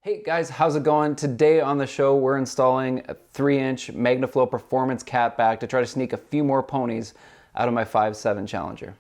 Hey guys, how's it going? Today on the show, we're installing a 3-inch Magnaflow Performance Catback to try to sneak a few more ponies out of my 5.7 Challenger.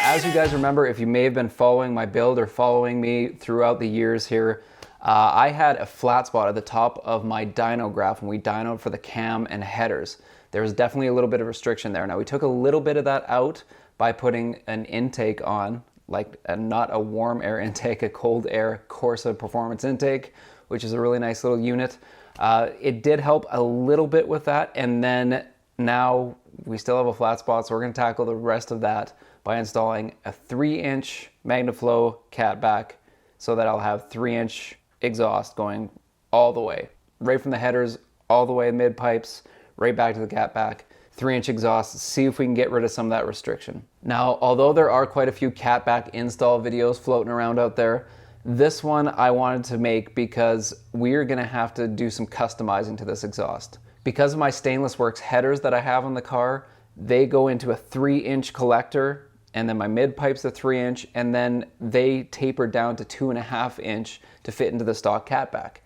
As you guys remember, if you may have been following my build or following me throughout the years here, I had a flat spot at the top of my dyno graph when we dynoed for the cam and headers. There was definitely a little bit of restriction there. Now we took a little bit of that out by putting an intake on, like not a warm air intake, a cold air Corsa performance intake, which is a really nice little unit. It did help a little bit with that, and then now we still have a flat spot, so we're going to tackle the rest of that by installing a 3-inch Magnaflow Catback so that I'll have 3-inch exhaust going all the way, right from the headers all the way mid pipes, right back to the Catback. 3-inch exhaust, see if we can get rid of some of that restriction. Now, although there are quite a few Catback install videos floating around out there, this one I wanted to make because we're gonna have to do some customizing to this exhaust. Because of my Stainless Works headers that I have on the car, they go into a 3-inch collector, and then my mid pipe's a 3-inch, and then they taper down to 2.5-inch to fit into the stock Catback.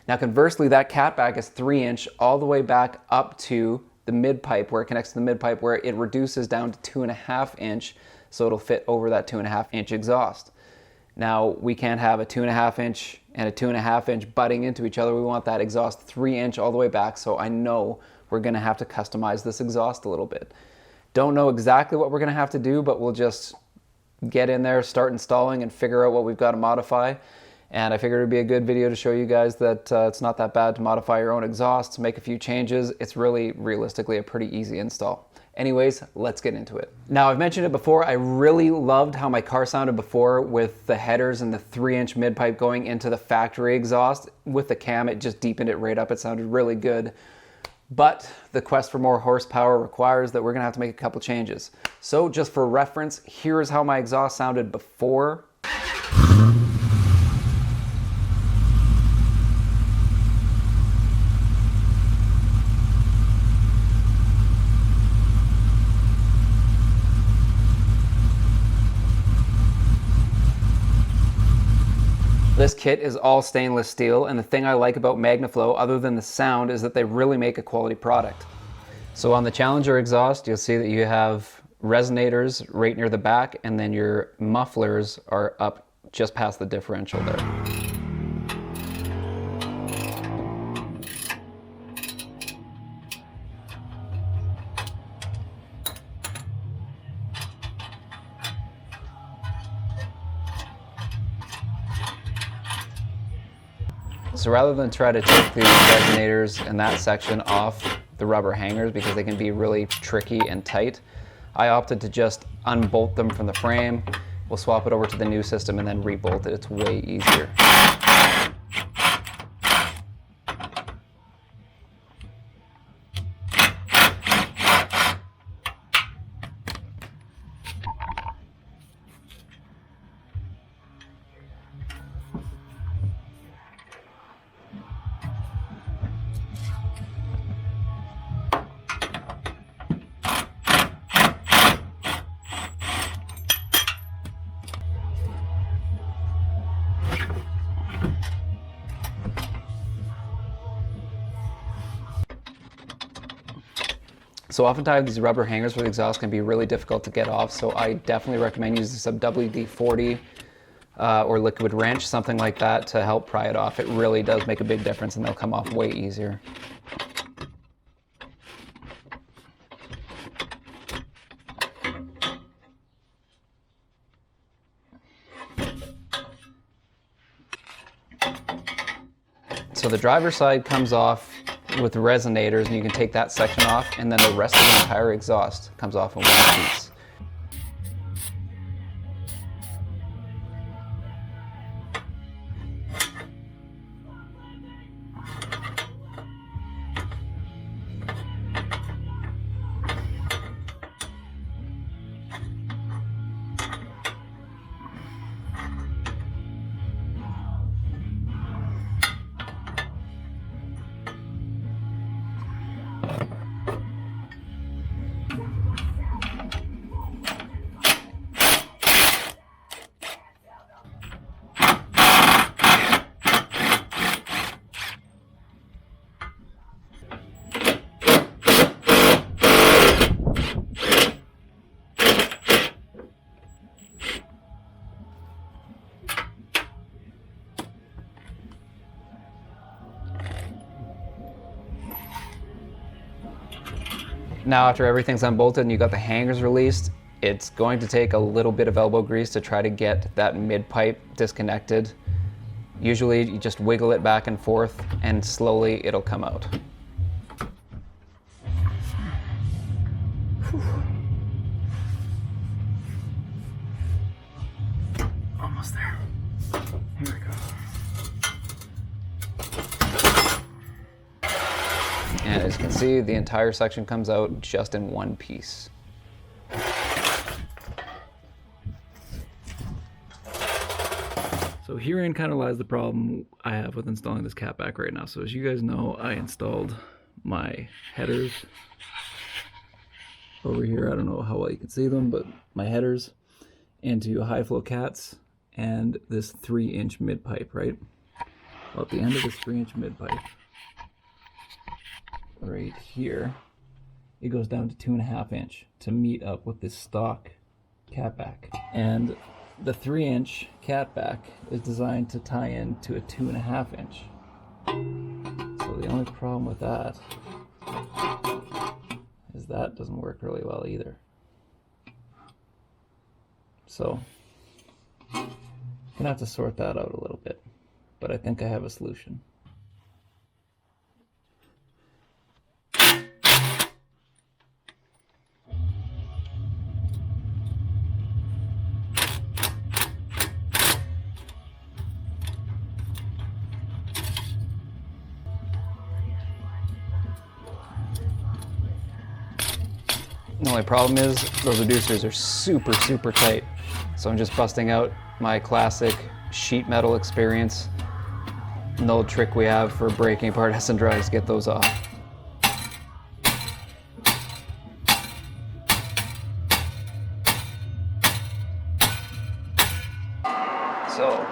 Now conversely, that Catback is 3-inch all the way back up to the mid pipe where it connects to the mid pipe, where it reduces down to 2.5-inch, so it'll fit over that 2.5-inch exhaust. Now we can't have a 2.5-inch and a 2.5-inch butting into each other. We want that exhaust 3-inch all the way back, so I know we're gonna have to customize this exhaust a little bit. Don't know exactly what we're gonna have to do, but we'll just get in there, start installing, and figure out what we've got to modify. And I figured it'd be a good video to show you guys that it's not that bad to modify your own exhaust, make a few changes. It's really, realistically, a pretty easy install. Anyways, let's get into it. Now, I've mentioned it before, I really loved how my car sounded before with the headers and the 3-inch mid pipe going into the factory exhaust. With the cam, it just deepened it right up. It sounded really good. But the quest for more horsepower requires that we're gonna have to make a couple changes. So just for reference, here's how my exhaust sounded before. This kit is all stainless steel, and the thing I like about Magnaflow, other than the sound, is that they really make a quality product. So on the Challenger exhaust, you'll see that you have resonators right near the back, and then your mufflers are up just past the differential there. So rather than try to take the resonators and that section off the rubber hangers because they can be really tricky and tight, I opted to just unbolt them from the frame. We'll swap it over to the new system and then rebolt it. It's way easier. So oftentimes these rubber hangers for the exhaust can be really difficult to get off, so I definitely recommend using some WD-40 or liquid wrench, something like that, to help pry it off. It really does make a big difference, and they'll come off way easier. So the driver's side comes off with resonators, and you can take that section off, and then the rest of the entire exhaust comes off in one piece. Now after everything's unbolted and you got the hangers released, it's going to take a little bit of elbow grease to try to get that mid pipe disconnected. Usually you just wiggle it back and forth and slowly it'll come out. Almost there. Here we go. And as you can see, the entire section comes out just in one piece. So herein kind of lies the problem I have with installing this catback right now. So as you guys know, I installed my headers over here. I don't know how well you can see them, but my headers into high flow cats and this 3-inch mid pipe, right? Well, at the end of this 3-inch mid pipe, right here, it goes down to 2.5 inch to meet up with this stock catback. And the 3-inch catback is designed to tie in to a 2.5 inch. So the only problem with that is that doesn't work really well either. So I'm gonna have to sort that out a little bit, but I think I have a solution. The only problem is those reducers are super, super tight. So I'm just busting out my classic sheet metal experience. No trick we have for breaking apart S and drives to get those off. So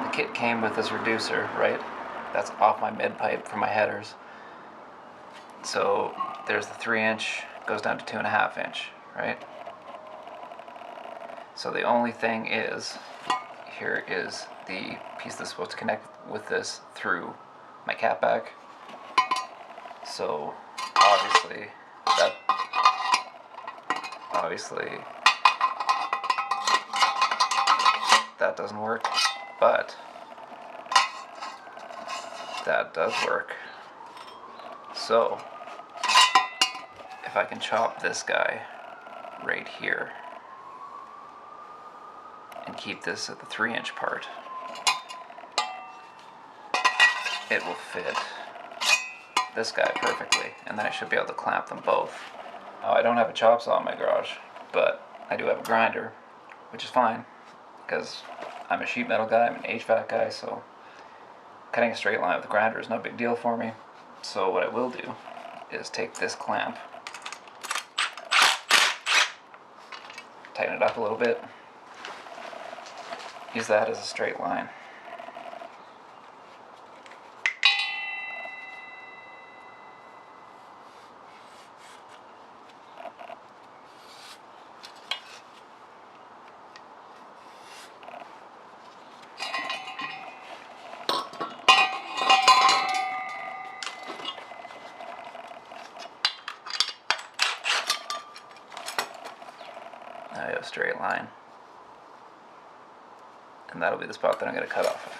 the kit came with this reducer, right? That's off my mid pipe for my headers. So there's the 3-inch, goes down to 2.5 inch, right? So the only thing is, here is the piece that's supposed to connect with this through my catback. So obviously that doesn't work, but that does work. So if I can chop this guy right here and keep this at the 3-inch part, it will fit this guy perfectly, and then I should be able to clamp them both. Now, I don't have a chop saw in my garage, but I do have a grinder, which is fine because I'm a sheet metal guy, I'm an HVAC guy, so cutting a straight line with a grinder is no big deal for me. So what I will do is take this clamp, tighten it up a little bit, use that as a straight line. Now I have a straight line, and that'll be the spot that I'm going to cut off of.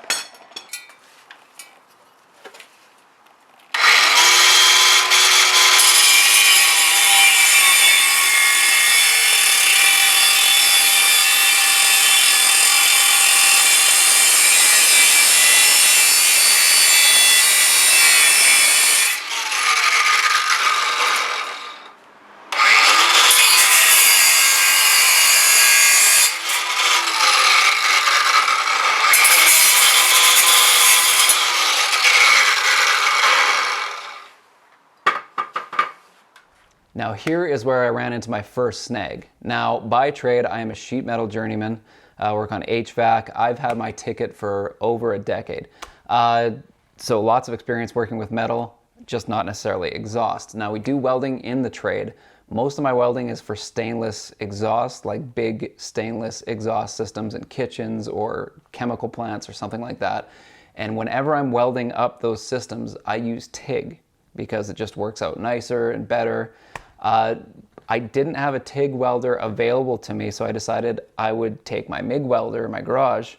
Now here is where I ran into my first snag. Now by trade, I am a sheet metal journeyman. I work on HVAC. I've had my ticket for over a decade. So lots of experience working with metal, just not necessarily exhaust. Now we do welding in the trade. Most of my welding is for stainless exhaust, like big stainless exhaust systems in kitchens or chemical plants or something like that. And whenever I'm welding up those systems, I use TIG because it just works out nicer and better. I didn't have a TIG welder available to me, so I decided I would take my MIG welder in my garage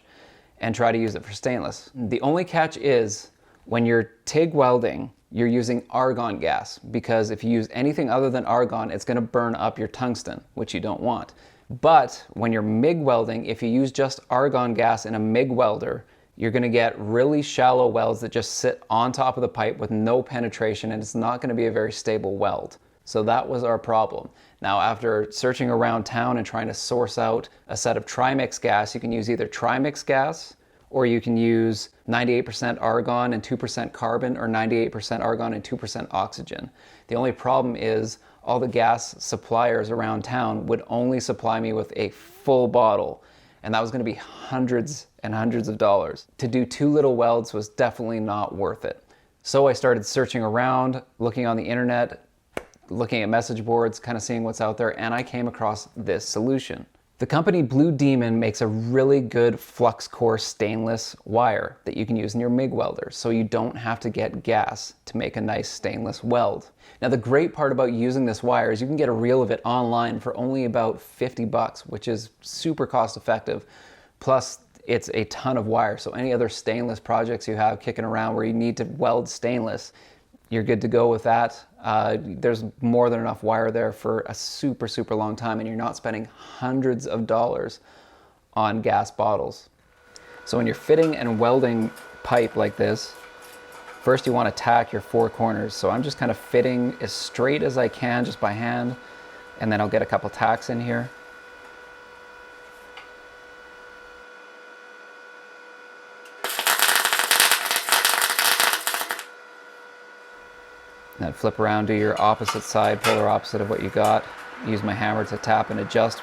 and try to use it for stainless. The only catch is when you're TIG welding, you're using argon gas, because if you use anything other than argon, it's going to burn up your tungsten, which you don't want. But when you're MIG welding, if you use just argon gas in a MIG welder, you're going to get really shallow welds that just sit on top of the pipe with no penetration, and it's not going to be a very stable weld. So that was our problem. Now, after searching around town and trying to source out a set of trimix gas, you can use either trimix gas, or you can use 98% argon and 2% carbon, or 98% argon and 2% oxygen. The only problem is all the gas suppliers around town would only supply me with a full bottle, and that was going to be hundreds and hundreds of dollars. To do 2 little welds was definitely not worth it. So I started searching around, looking on the internet, looking at message boards, kind of seeing what's out there, and I came across this solution. The company Blue Demon makes a really good flux core stainless wire that you can use in your MIG welder, so you don't have to get gas to make a nice stainless weld. Now, the great part about using this wire is you can get a reel of it online for only about 50 bucks, which is super cost effective. Plus, it's a ton of wire, so any other stainless projects you have kicking around where you need to weld stainless, you're good to go with that. There's more than enough wire there for a super, super long time, and you're not spending hundreds of dollars on gas bottles. So when you're fitting and welding pipe like this, first you want to tack your 4 corners. So I'm just kind of fitting as straight as I can just by hand, and then I'll get a couple tacks in here. Then flip around, do your opposite side, polar opposite of what you got. Use my hammer to tap and adjust.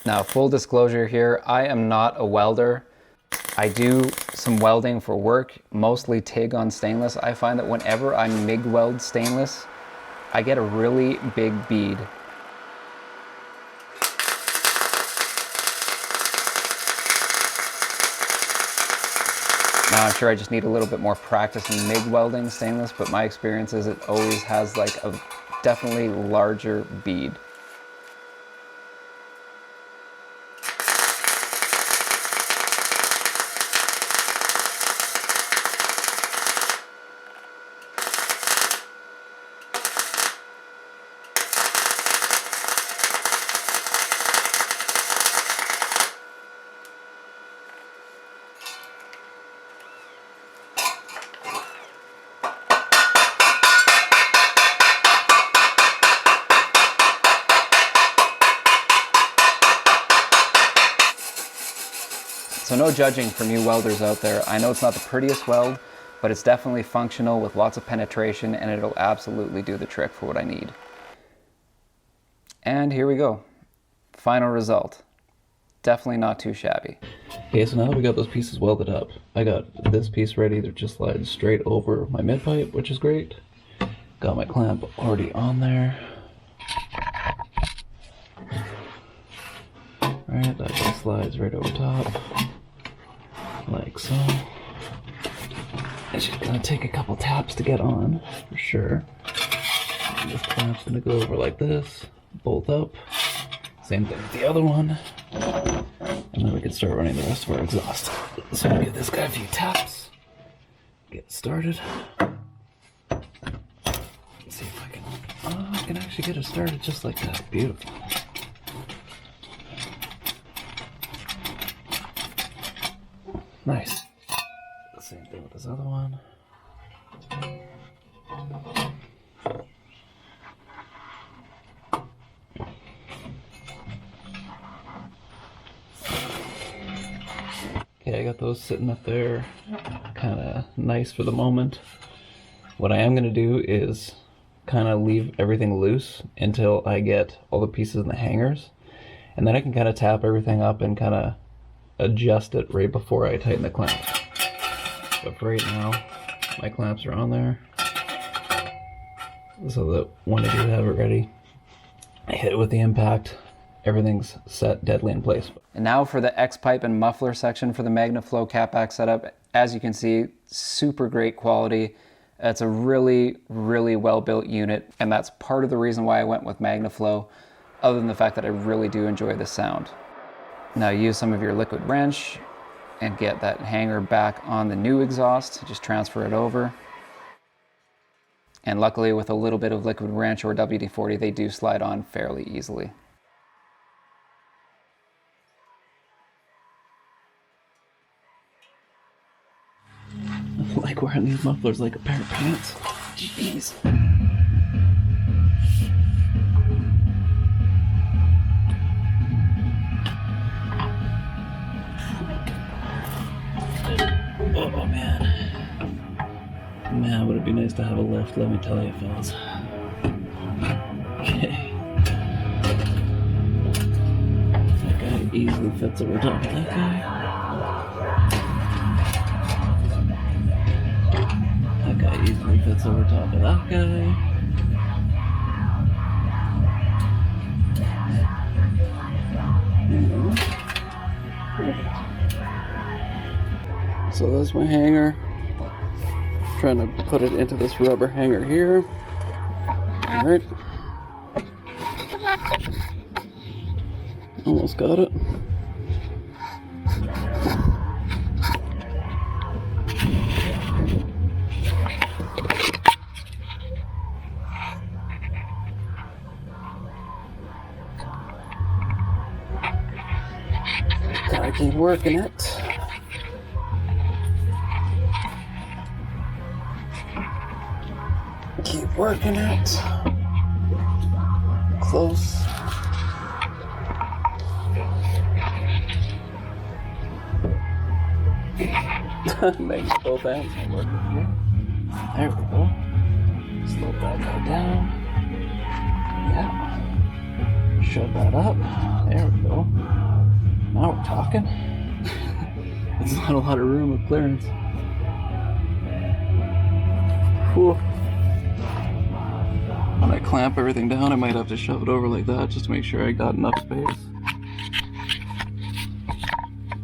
Now, full disclosure here, I am not a welder. I do some welding for work, mostly TIG on stainless. I find that whenever I MIG weld stainless, I get a really big bead. Now, I'm sure I just need a little bit more practice in MIG welding stainless, but my experience is it always has like a definitely larger bead. So no judging from you welders out there. I know it's not the prettiest weld, but it's definitely functional with lots of penetration, and it'll absolutely do the trick for what I need. And here we go. Final result. Definitely not too shabby. Okay, so now that we got those pieces welded up, I got this piece ready to just slide straight over my midpipe, which is great. Got my clamp already on there. Alright, that just slides right over top. Like so. It's just gonna take a couple taps to get on, for sure. And this clamp's gonna go over like this, bolt up. Same thing with the other one. And then we can start running the rest of our exhaust. So I'm gonna give this guy a few taps. Get it started. Let's see if I can. Oh, I can actually get it started just like that. Beautiful. Nice. Same thing with this other one. Okay, I got those sitting up there, kind of nice for the moment. What I am going to do is kind of leave everything loose until I get all the pieces in the hangers, and then I can kind of tap everything up and kind of adjust it right before I tighten the clamps. But for right now, my clamps are on there, so that when I do have it ready, I hit it with the impact, everything's set deadly in place. And now for the X-pipe and muffler section for the Magnaflow Catback setup. As you can see, super great quality. It's a really, really well-built unit, and that's part of the reason why I went with Magnaflow, other than the fact that I really do enjoy the sound. Now use some of your liquid wrench and get that hanger back on the new exhaust. Just transfer it over. And luckily with a little bit of liquid wrench or WD-40, they do slide on fairly easily. I like wearing these mufflers like a pair of pants. Jeez. Oh man. Man, would it be nice to have a lift, let me tell you, fellas. Okay. That guy easily fits over top of that guy. That guy easily fits over top of that guy. So that's my hanger. Trying to put it into this rubber hanger here. All right. Almost got it. Gotta keep working it. Keep working it. Close. Make both ends work here. There we go. Slope that guy down. Yeah. Shove that up. There we go. Now we're talking. There's not a lot of room of clearance. Whew. When I clamp everything down, I might have to shove it over like that just to make sure I got enough space.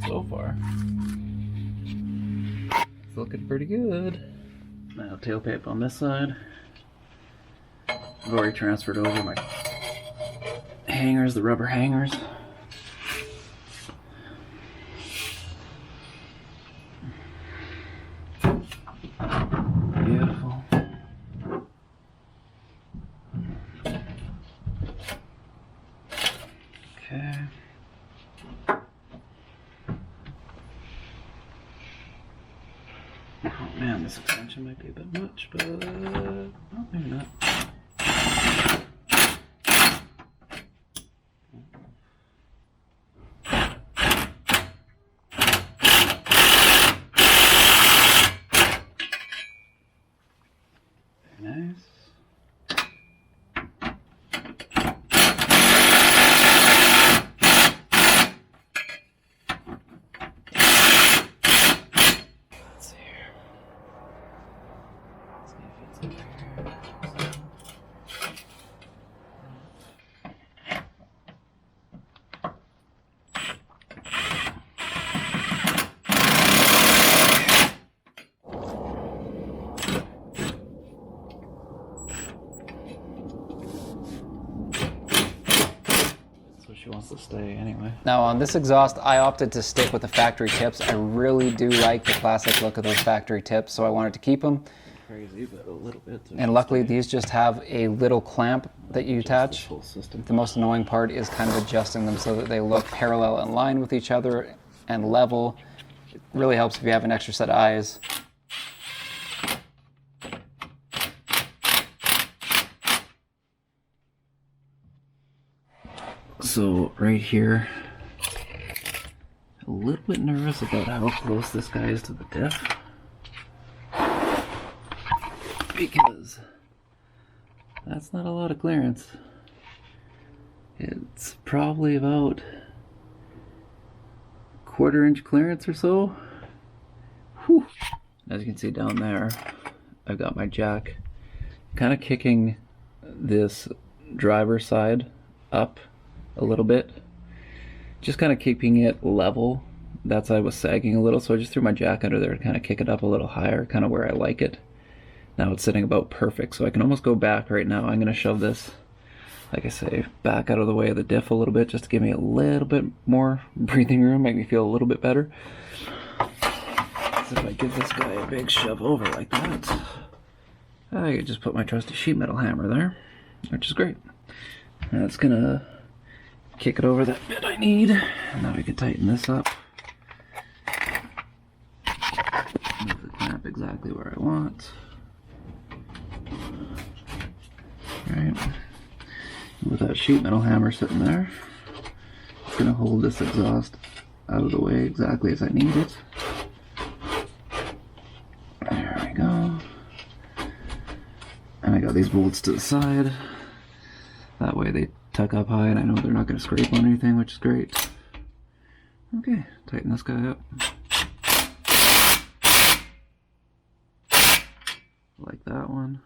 So far, it's looking pretty good. Now tailpipe on this side. I've already transferred over my hangers, the rubber hangers. Beautiful. Okay. Oh man, this extension might be a bit much, but oh, maybe not. Very nice. She wants to stay anyway. Now on this exhaust, I opted to stick with the factory tips. I really do like the classic look of those factory tips, so I wanted to keep them. Crazy, but a little bit. And luckily these just have a little clamp that you attach. The most annoying part is kind of adjusting them so that they look parallel in line with each other and level. It really helps if you have an extra set of eyes. So right here, A little bit nervous about how close this guy is to the diff, because that's not a lot of clearance. It's probably about 1/4 inch clearance or so. Whew. As you can see down there, I've got my jack kind of kicking this driver's side up a little bit, just kind of keeping it level. That side was sagging a little, so I just threw my jack under there to kind of kick it up a little higher, kind of where I like it. Now it's sitting about perfect, so I can almost go back right now. I'm going to shove this, like I say, back out of the way of the diff a little bit, just to give me a little bit more breathing room, make me feel a little bit better. So if I give this guy a big shove over like that, I can just put my trusty sheet metal hammer there, which is great. And that's gonna kick it over that bit I need. And now we can tighten this up. Move the clamp exactly where I want. Right. With that sheet metal hammer sitting there, it's gonna hold this exhaust out of the way exactly as I need it. There we go. And I got these bolts to the side. That way they tuck up high and I know they're not going to scrape on anything, which is great. Okay, tighten this guy up. Like that one.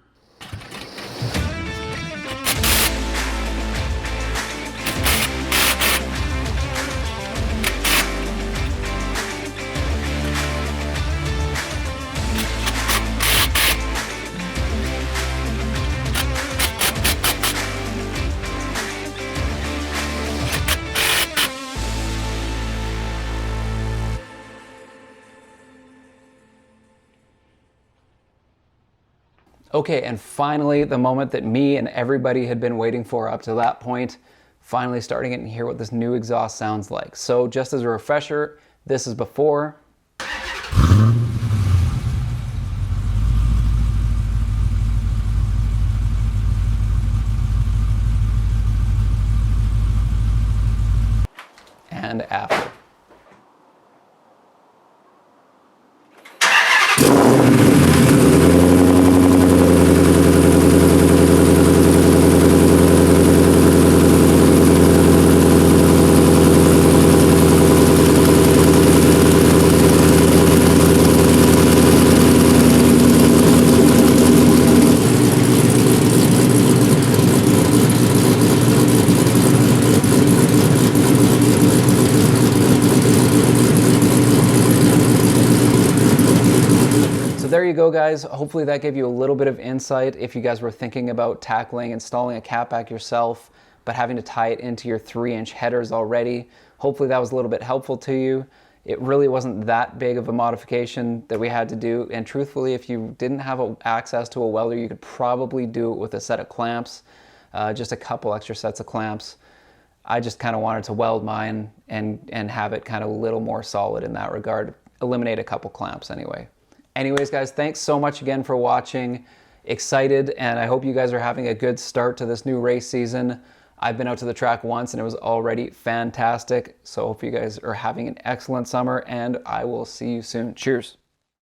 Okay, and finally, the moment that me and everybody had been waiting for up to that point, finally starting it and hear what this new exhaust sounds like. So just as a refresher, this is before. And after. There you go, guys. Hopefully that gave you a little bit of insight if you guys were thinking about tackling installing a catback yourself, but having to tie it into your 3-inch headers already. Hopefully that was a little bit helpful to you. It really wasn't that big of a modification that we had to do, and truthfully, if you didn't have access to a welder, you could probably do it with a set of clamps, just a couple extra sets of clamps. I just kind of wanted to weld mine and have it kind of a little more solid in that regard. Eliminate a couple clamps anyway. Anyways, guys, thanks so much again for watching. Excited, and I hope you guys are having a good start to this new race season. I've been out to the track once and it was already fantastic. So I hope you guys are having an excellent summer, and I will see you soon. Cheers.